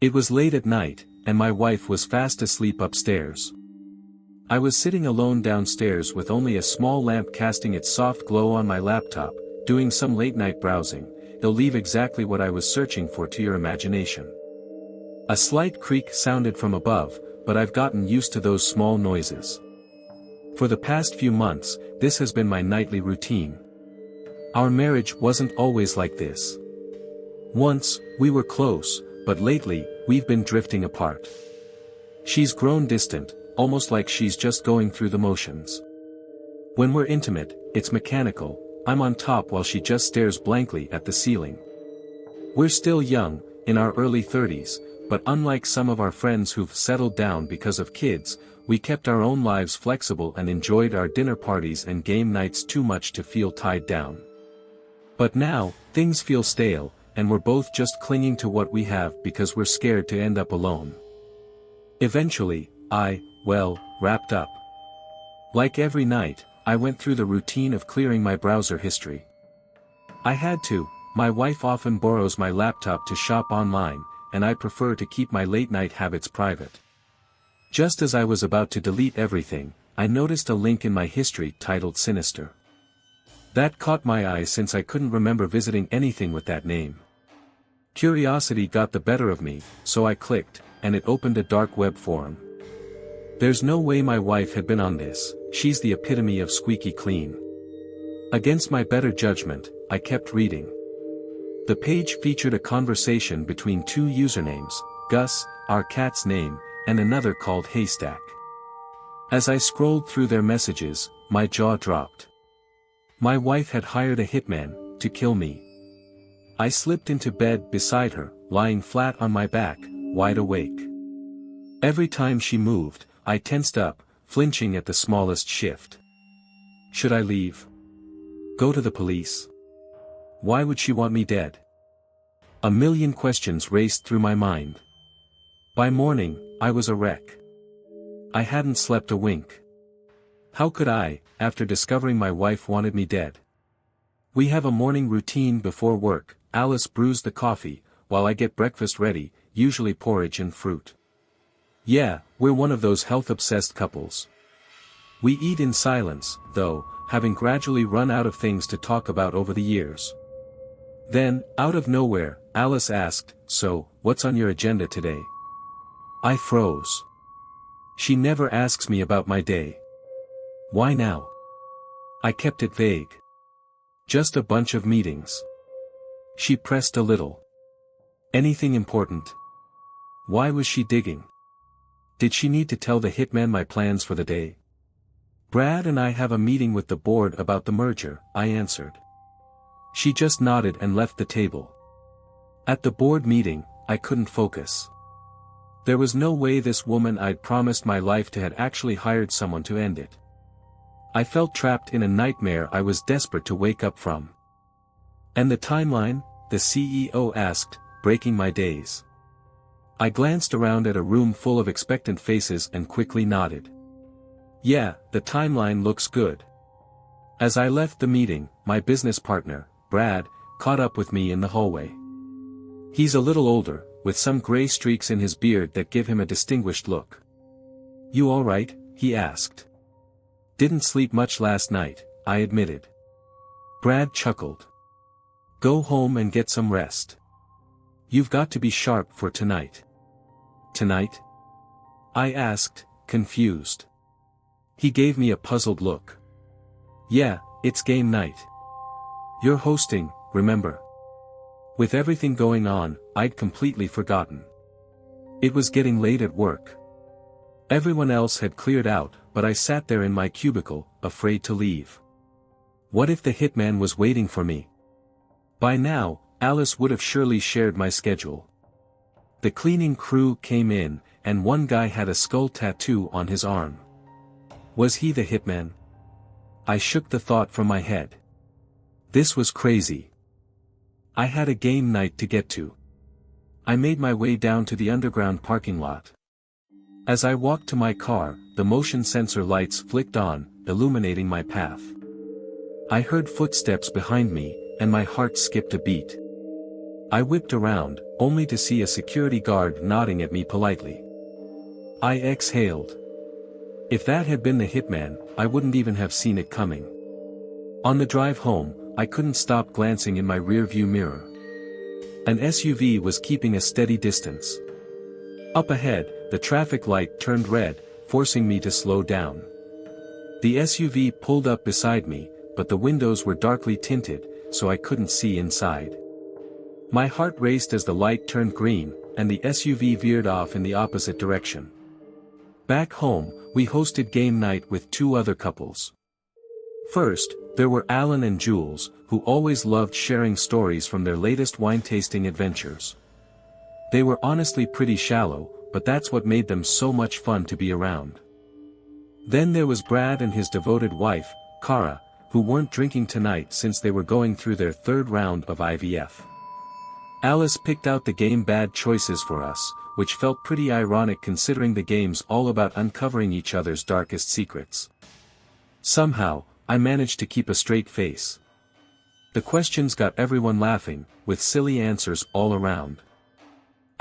It was late at night, and my wife was fast asleep upstairs. I was sitting alone downstairs with only a small lamp casting its soft glow on my laptop, doing some late-night browsing. It'll leave exactly what I was searching for to your imagination. A slight creak sounded from above, but I've gotten used to those small noises. For the past few months, this has been my nightly routine. Our marriage wasn't always like this. Once, we were close, but lately, we've been drifting apart. She's grown distant, almost like she's just going through the motions. When we're intimate, it's mechanical. I'm on top while she just stares blankly at the ceiling. We're still young, in our early 30s, but unlike some of our friends who've settled down because of kids, we kept our own lives flexible and enjoyed our dinner parties and game nights too much to feel tied down. But now, things feel stale, and we're both just clinging to what we have because we're scared to end up alone. Eventually, wrapped up. Like every night, I went through the routine of clearing my browser history. I had to. My wife often borrows my laptop to shop online, and I prefer to keep my late-night habits private. Just as I was about to delete everything, I noticed a link in my history titled Sinister. That caught my eye since I couldn't remember visiting anything with that name. Curiosity got the better of me, so I clicked, and it opened a dark web forum. There's no way my wife had been on this. She's the epitome of squeaky clean. Against my better judgment, I kept reading. The page featured a conversation between two usernames, Gus, our cat's name, and another called Haystack. As I scrolled through their messages, my jaw dropped. My wife had hired a hitman to kill me. I slipped into bed beside her, lying flat on my back, wide awake. Every time she moved, I tensed up, flinching at the smallest shift. Should I leave? Go to the police? Why would she want me dead? A million questions raced through my mind. By morning, I was a wreck. I hadn't slept a wink. How could I, after discovering my wife wanted me dead? We have a morning routine before work. Alice brews the coffee, while I get breakfast ready, usually porridge and fruit. Yeah, we're one of those health-obsessed couples. We eat in silence, though, having gradually run out of things to talk about over the years. Then, out of nowhere, Alice asked, "So, what's on your agenda today?" I froze. She never asks me about my day. Why now? I kept it vague. Just a bunch of meetings. She pressed a little. Anything important? Why was she digging? Did she need to tell the hitman my plans for the day? Brad and I have a meeting with the board about the merger, I answered. She just nodded and left the table. At the board meeting, I couldn't focus. There was no way this woman I'd promised my life to had actually hired someone to end it. I felt trapped in a nightmare I was desperate to wake up from. And the timeline? The CEO asked, breaking my daze. I glanced around at a room full of expectant faces and quickly nodded. Yeah, the timeline looks good. As I left the meeting, my business partner, Brad, caught up with me in the hallway. He's a little older, with some gray streaks in his beard that give him a distinguished look. You all right? He asked. Didn't sleep much last night, I admitted. Brad chuckled. Go home and get some rest. You've got to be sharp for tonight. Tonight? I asked, confused. He gave me a puzzled look. Yeah, it's game night. You're hosting, remember? With everything going on, I'd completely forgotten. It was getting late at work. Everyone else had cleared out, but I sat there in my cubicle, afraid to leave. What if the hitman was waiting for me? By now, Alice would have surely shared my schedule. The cleaning crew came in, and one guy had a skull tattoo on his arm. Was he the hitman? I shook the thought from my head. This was crazy. I had a game night to get to. I made my way down to the underground parking lot. As I walked to my car, the motion sensor lights flicked on, illuminating my path. I heard footsteps behind me, and my heart skipped a beat. I whipped around, only to see a security guard nodding at me politely. I exhaled. If that had been the hitman, I wouldn't even have seen it coming. On the drive home, I couldn't stop glancing in my rearview mirror. An SUV was keeping a steady distance. Up ahead, the traffic light turned red, forcing me to slow down. The SUV pulled up beside me, but the windows were darkly tinted, so I couldn't see inside. My heart raced as the light turned green, and the SUV veered off in the opposite direction. Back home, we hosted game night with two other couples. First, there were Alan and Jules, who always loved sharing stories from their latest wine-tasting adventures. They were honestly pretty shallow, but that's what made them so much fun to be around. Then there was Brad and his devoted wife, Cara, who weren't drinking tonight since they were going through their third round of IVF. Alice picked out the game Bad Choices for us, which felt pretty ironic considering the game's all about uncovering each other's darkest secrets. Somehow, I managed to keep a straight face. The questions got everyone laughing, with silly answers all around.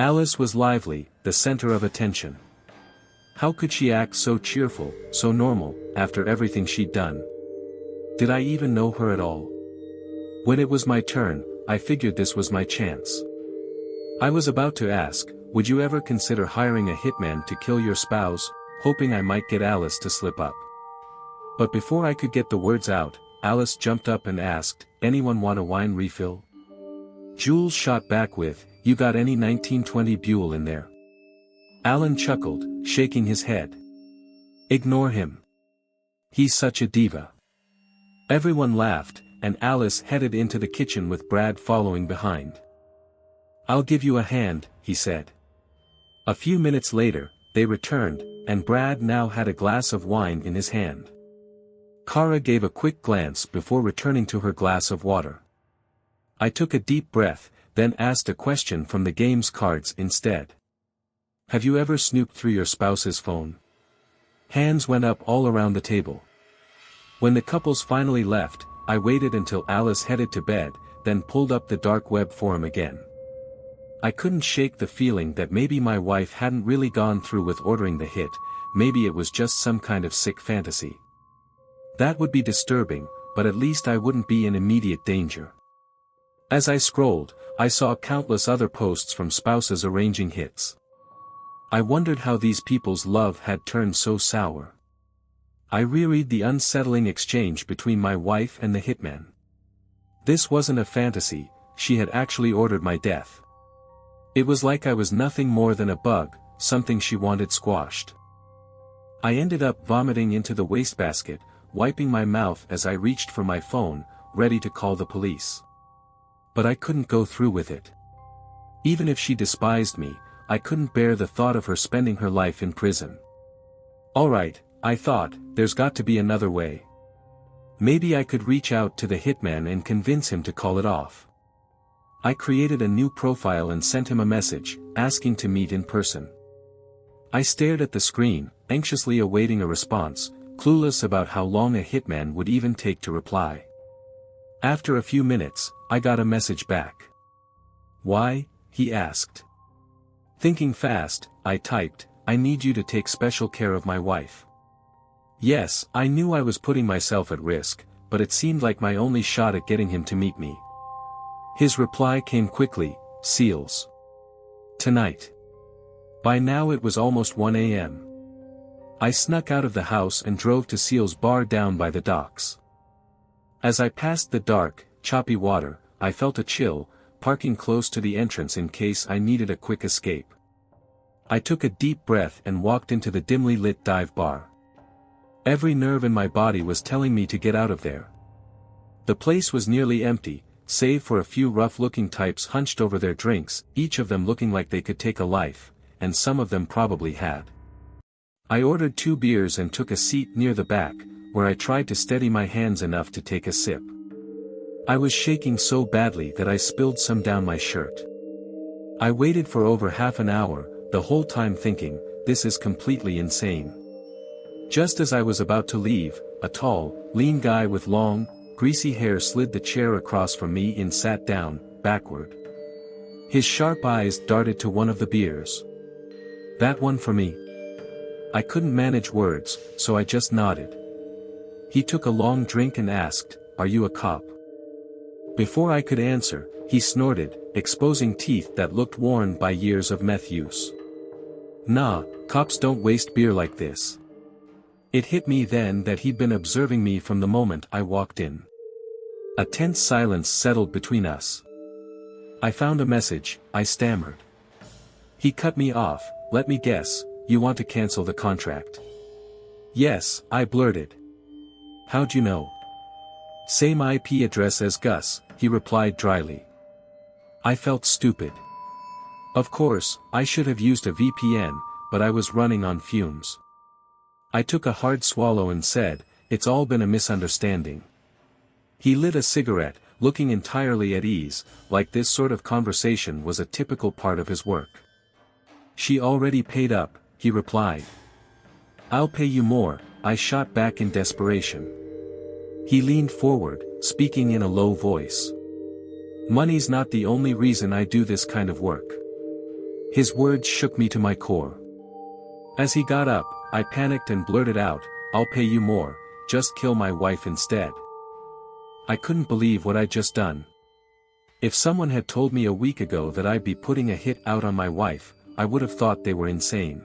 Alice was lively, the center of attention. How could she act so cheerful, so normal, after everything she'd done? Did I even know her at all? When it was my turn, I figured this was my chance. I was about to ask, would you ever consider hiring a hitman to kill your spouse, hoping I might get Alice to slip up. But before I could get the words out, Alice jumped up and asked, anyone want a wine refill? Jules shot back with, you got any 1920 Buell in there? Alan chuckled, shaking his head. Ignore him. He's such a diva. Everyone laughed, and Alice headed into the kitchen with Brad following behind. I'll give you a hand, he said. A few minutes later, they returned, and Brad now had a glass of wine in his hand. Cara gave a quick glance before returning to her glass of water. I took a deep breath, then asked a question from the game's cards instead. Have you ever snooped through your spouse's phone? Hands went up all around the table. When the couples finally left, I waited until Alice headed to bed, then pulled up the dark web forum again. I couldn't shake the feeling that maybe my wife hadn't really gone through with ordering the hit, maybe it was just some kind of sick fantasy. That would be disturbing, but at least I wouldn't be in immediate danger. As I scrolled, I saw countless other posts from spouses arranging hits. I wondered how these people's love had turned so sour. I reread the unsettling exchange between my wife and the hitman. This wasn't a fantasy, she had actually ordered my death. It was like I was nothing more than a bug, something she wanted squashed. I ended up vomiting into the wastebasket, wiping my mouth as I reached for my phone, ready to call the police. But I couldn't go through with it. Even if she despised me, I couldn't bear the thought of her spending her life in prison. Alright, I thought, there's got to be another way. Maybe I could reach out to the hitman and convince him to call it off. I created a new profile and sent him a message, asking to meet in person. I stared at the screen, anxiously awaiting a response, clueless about how long a hitman would even take to reply. After a few minutes, I got a message back. Why? He asked. Thinking fast, I typed, I need you to take special care of my wife. Yes, I knew I was putting myself at risk, but it seemed like my only shot at getting him to meet me. His reply came quickly, Seals. Tonight. By now it was almost 1 a.m. I snuck out of the house and drove to Seals' bar down by the docks. As I passed the dark, choppy water, I felt a chill, parking close to the entrance in case I needed a quick escape. I took a deep breath and walked into the dimly lit dive bar. Every nerve in my body was telling me to get out of there. The place was nearly empty, save for a few rough-looking types hunched over their drinks, each of them looking like they could take a life, and some of them probably had. I ordered 2 beers and took a seat near the back, where I tried to steady my hands enough to take a sip. I was shaking so badly that I spilled some down my shirt. I waited for over half an hour, the whole time thinking, this is completely insane. Just as I was about to leave, a tall, lean guy with long, greasy hair slid the chair across from me and sat down, backward. His sharp eyes darted to one of the beers. That one for me. I couldn't manage words, so I just nodded. He took a long drink and asked, "Are you a cop?" Before I could answer, he snorted, exposing teeth that looked worn by years of meth use. "Nah, cops don't waste beer like this." It hit me then that he'd been observing me from the moment I walked in. A tense silence settled between us. "I found a message," I stammered. He cut me off. "Let me guess, you want to cancel the contract?" "Yes," I blurted. "How'd you know?" "Same IP address as Gus," he replied dryly. I felt stupid. Of course, I should have used a VPN, but I was running on fumes. I took a hard swallow and said, "It's all been a misunderstanding." He lit a cigarette, looking entirely at ease, like this sort of conversation was a typical part of his work. "She already paid up," he replied. "I'll pay you more," I shot back in desperation. He leaned forward, speaking in a low voice. "Money's not the only reason I do this kind of work." His words shook me to my core. As he got up, I panicked and blurted out, "I'll pay you more, just kill my wife instead." I couldn't believe what I'd just done. If someone had told me a week ago that I'd be putting a hit out on my wife, I would have thought they were insane.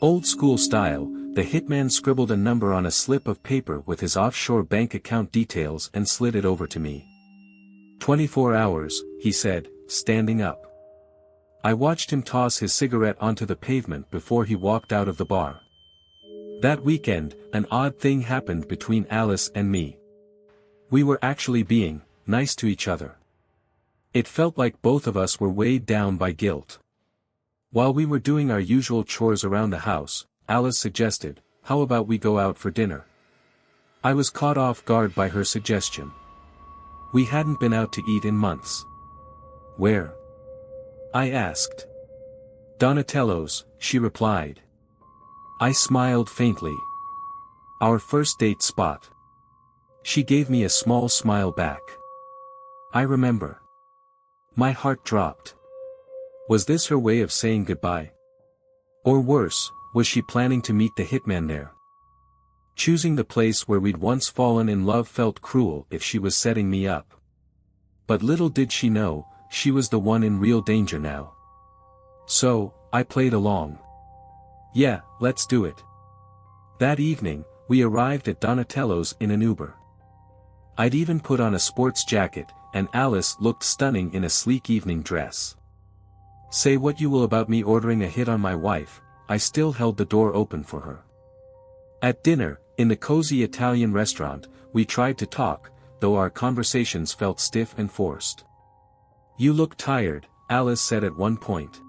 Old school style, the hitman scribbled a number on a slip of paper with his offshore bank account details and slid it over to me. 24 hours, he said, standing up. I watched him toss his cigarette onto the pavement before he walked out of the bar. That weekend, an odd thing happened between Alice and me. We were actually being nice to each other. It felt like both of us were weighed down by guilt. While we were doing our usual chores around the house, Alice suggested, "How about we go out for dinner?" I was caught off guard by her suggestion. We hadn't been out to eat in months. "Where?" I asked. "Donatello's," she replied. I smiled faintly. "Our first date spot." She gave me a small smile back. I remember. My heart dropped. Was this her way of saying goodbye? Or worse, was she planning to meet the hitman there? Choosing the place where we'd once fallen in love felt cruel if she was setting me up. But little did she know, she was the one in real danger now. So, I played along. "Yeah, let's do it." That evening, we arrived at Donatello's in an Uber. I'd even put on a sports jacket, and Alice looked stunning in a sleek evening dress. Say what you will about me ordering a hit on my wife, I still held the door open for her. At dinner, in the cozy Italian restaurant, we tried to talk, though our conversations felt stiff and forced. "You look tired," Alice said at one point.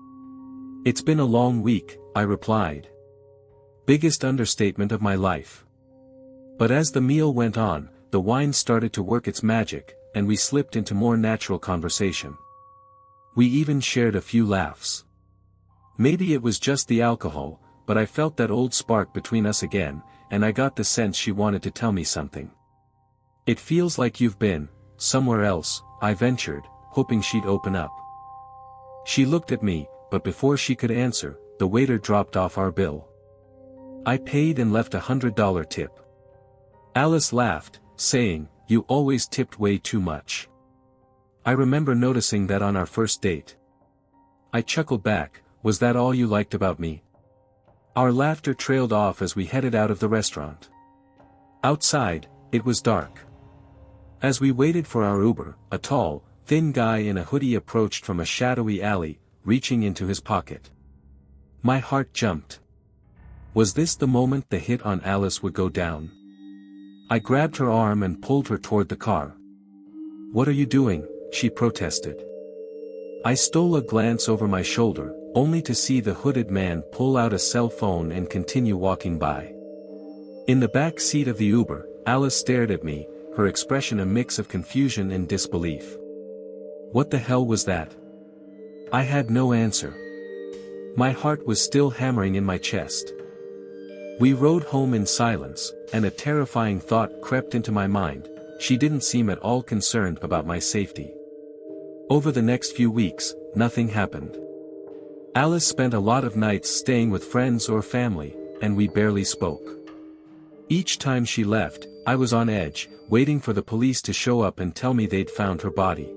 "It's been a long week," I replied. Biggest understatement of my life. But as the meal went on, the wine started to work its magic, and we slipped into more natural conversation. We even shared a few laughs. Maybe it was just the alcohol, but I felt that old spark between us again, and I got the sense she wanted to tell me something. "It feels like you've been somewhere else," I ventured, hoping she'd open up. She looked at me, but before she could answer, the waiter dropped off our bill. I paid and left $100 tip. Alice laughed, saying, "You always tipped way too much." I remember noticing that on our first date. I chuckled back, "Was that all you liked about me?" Our laughter trailed off as we headed out of the restaurant. Outside, it was dark. As we waited for our Uber, a tall, thin guy in a hoodie approached from a shadowy alley, reaching into his pocket. My heart jumped. Was this the moment the hit on Alice would go down? I grabbed her arm and pulled her toward the car. "What are you doing?" she protested. I stole a glance over my shoulder, only to see the hooded man pull out a cell phone and continue walking by. In the back seat of the Uber, Alice stared at me, her expression a mix of confusion and disbelief. What the hell was that? I had no answer. My heart was still hammering in my chest. We rode home in silence, and a terrifying thought crept into my mind: she didn't seem at all concerned about my safety. Over the next few weeks, nothing happened. Alice spent a lot of nights staying with friends or family, and we barely spoke. Each time she left, I was on edge, waiting for the police to show up and tell me they'd found her body.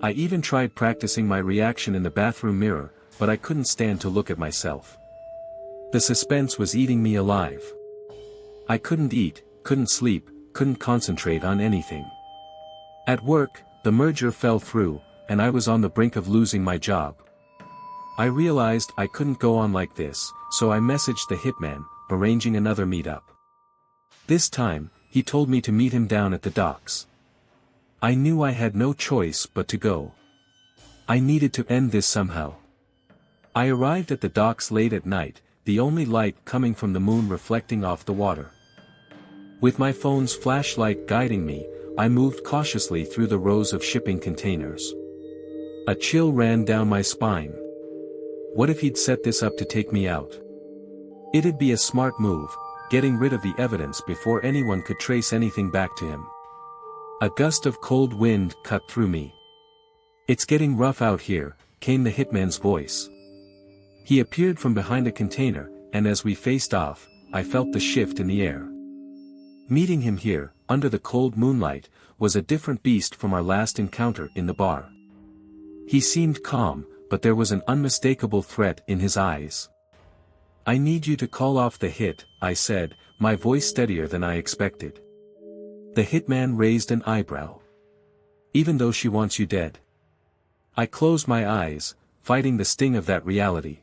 I even tried practicing my reaction in the bathroom mirror, but I couldn't stand to look at myself. The suspense was eating me alive. I couldn't eat, couldn't sleep, couldn't concentrate on anything. At work, the merger fell through, and I was on the brink of losing my job. I realized I couldn't go on like this, so I messaged the hitman, arranging another meetup. This time, he told me to meet him down at the docks. I knew I had no choice but to go. I needed to end this somehow. I arrived at the docks late at night, the only light coming from the moon reflecting off the water. With my phone's flashlight guiding me, I moved cautiously through the rows of shipping containers. A chill ran down my spine. What if he'd set this up to take me out? It'd be a smart move, getting rid of the evidence before anyone could trace anything back to him. A gust of cold wind cut through me. "It's getting rough out here," came the hitman's voice. He appeared from behind a container, and as we faced off, I felt the shift in the air. Meeting him here, under the cold moonlight, was a different beast from our last encounter in the bar. He seemed calm, but there was an unmistakable threat in his eyes. "I need you to call off the hit," I said, my voice steadier than I expected. The hitman raised an eyebrow. "Even though she wants you dead?" I closed my eyes, fighting the sting of that reality.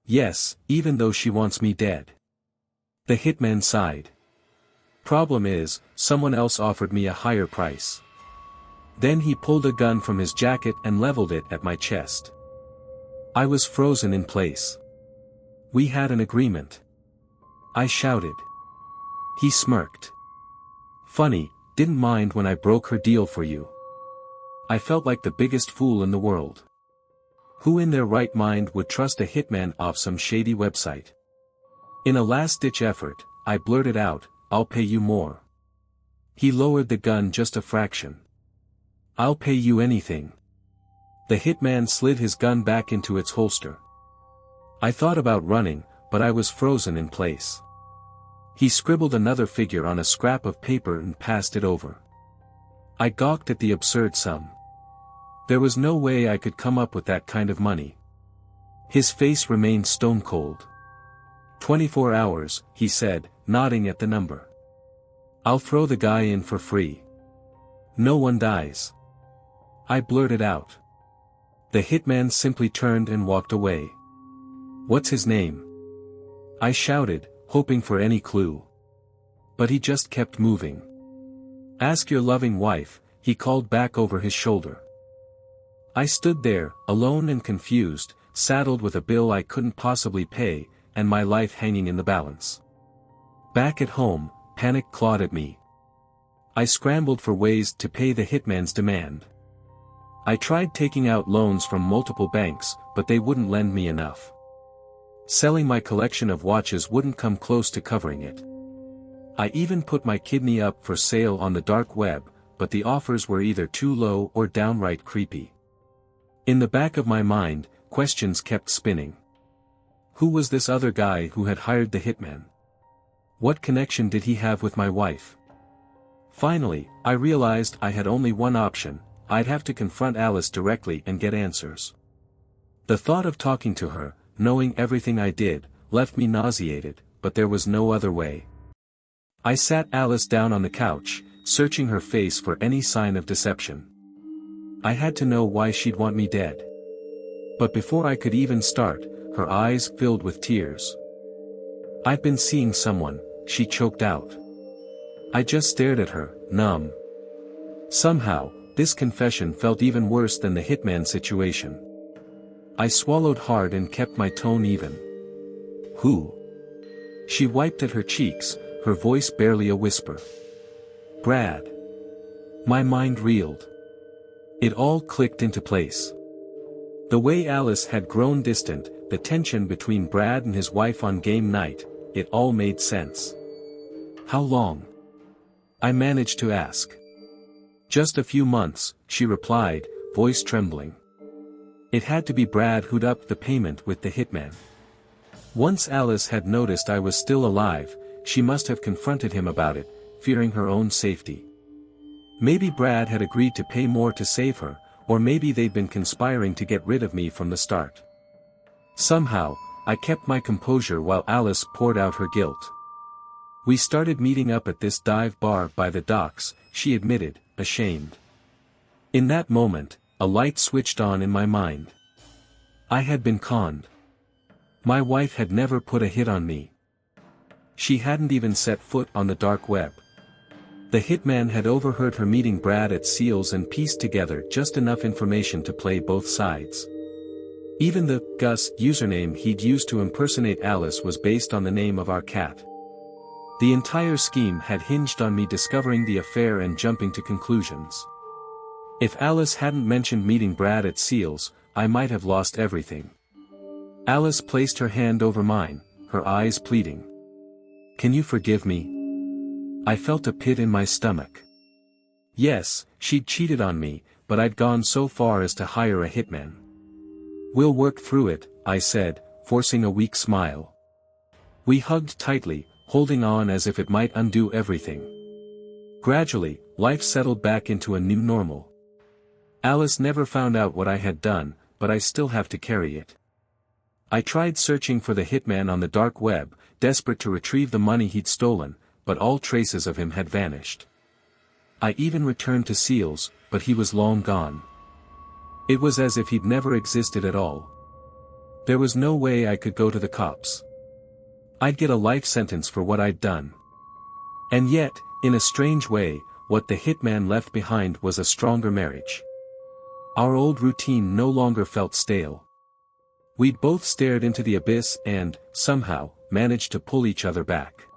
"Yes, even though she wants me dead." The hitman sighed. "Problem is, someone else offered me a higher price." Then he pulled a gun from his jacket and leveled it at my chest. I was frozen in place. "We had an agreement," I shouted. He smirked. "Funny, didn't mind when I broke her deal for you." I felt like the biggest fool in the world. Who in their right mind would trust a hitman off some shady website? In a last-ditch effort, I blurted out, "I'll pay you more." He lowered the gun just a fraction. "I'll pay you anything." The hitman slid his gun back into its holster. I thought about running, but I was frozen in place. He scribbled another figure on a scrap of paper and passed it over. I gawked at the absurd sum. There was no way I could come up with that kind of money. His face remained stone cold. 24 hours, he said, nodding at the number. "I'll throw the guy in for free. No one dies." I blurted out. The hitman simply turned and walked away. "What's his name?" I shouted, hoping for any clue. But he just kept moving. "Ask your loving wife," he called back over his shoulder. I stood there, alone and confused, saddled with a bill I couldn't possibly pay, and my life hanging in the balance. Back at home, panic clawed at me. I scrambled for ways to pay the hitman's demand. I tried taking out loans from multiple banks, but they wouldn't lend me enough. Selling my collection of watches wouldn't come close to covering it. I even put my kidney up for sale on the dark web, but the offers were either too low or downright creepy. In the back of my mind, questions kept spinning. Who was this other guy who had hired the hitman? What connection did he have with my wife? Finally, I realized I had only one option: I'd have to confront Alice directly and get answers. The thought of talking to her, knowing everything I did, left me nauseated, but there was no other way. I sat Alice down on the couch, searching her face for any sign of deception. I had to know why she'd want me dead. But before I could even start, her eyes filled with tears. "I've been seeing someone," she choked out. I just stared at her, numb. Somehow, this confession felt even worse than the hitman situation. I swallowed hard and kept my tone even. "Who?" She wiped at her cheeks, her voice barely a whisper. "Brad." My mind reeled. It all clicked into place. The way Alice had grown distant, the tension between Brad and his wife on game night, it all made sense. "How long?" I managed to ask. "Just a few months," she replied, voice trembling. It had to be Brad who'd upped the payment with the hitman. Once Alice had noticed I was still alive, she must have confronted him about it, fearing her own safety. Maybe Brad had agreed to pay more to save her, or maybe they'd been conspiring to get rid of me from the start. Somehow, I kept my composure while Alice poured out her guilt. We started meeting up at this dive bar by the docks, she admitted, ashamed. In that moment, a light switched on in my mind. I had been conned. My wife had never put a hit on me. She hadn't even set foot on the dark web. The hitman had overheard her meeting Brad at Seals and pieced together just enough information to play both sides. Even the Gus username he'd used to impersonate Alice was based on the name of our cat. The entire scheme had hinged on me discovering the affair and jumping to conclusions. If Alice hadn't mentioned meeting Brad at Seals, I might have lost everything. Alice placed her hand over mine, her eyes pleading. "Can you forgive me?" I felt a pit in my stomach. Yes, she'd cheated on me, but I'd gone so far as to hire a hitman. "We'll work through it," I said, forcing a weak smile. We hugged tightly, holding on as if it might undo everything. Gradually, life settled back into a new normal. Alice never found out what I had done, but I still have to carry it. I tried searching for the hitman on the dark web, desperate to retrieve the money he'd stolen, but all traces of him had vanished. I even returned to Seals, but he was long gone. It was as if he'd never existed at all. There was no way I could go to the cops. I'd get a life sentence for what I'd done. And yet, in a strange way, what the hitman left behind was a stronger marriage. Our old routine no longer felt stale. We'd both stared into the abyss and, somehow, managed to pull each other back.